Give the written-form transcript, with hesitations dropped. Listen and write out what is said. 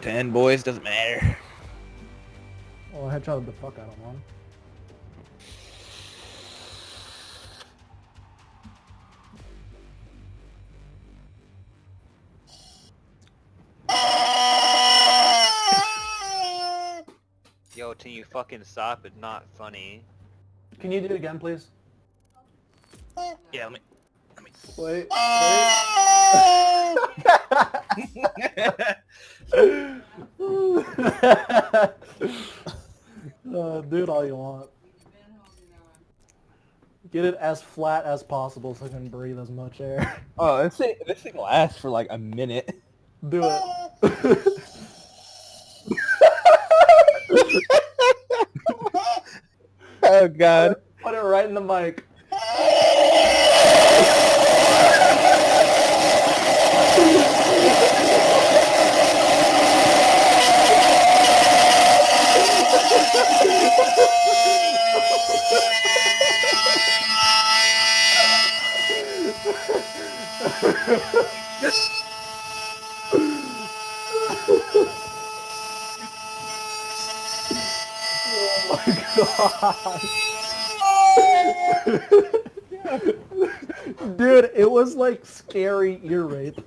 10 boys, doesn't matter. Oh, I headshotted the fuck out of one. Yo, can you fucking stop? It's not funny. Can you do it again, please? Yeah, let me. Wait. Do it all you want. Get it as flat as possible so I can breathe as much air. Oh, this thing lasts for like a minute. Do it. Oh god. Put it right in the mic. Oh my god. Dude, it was like scary ear rape.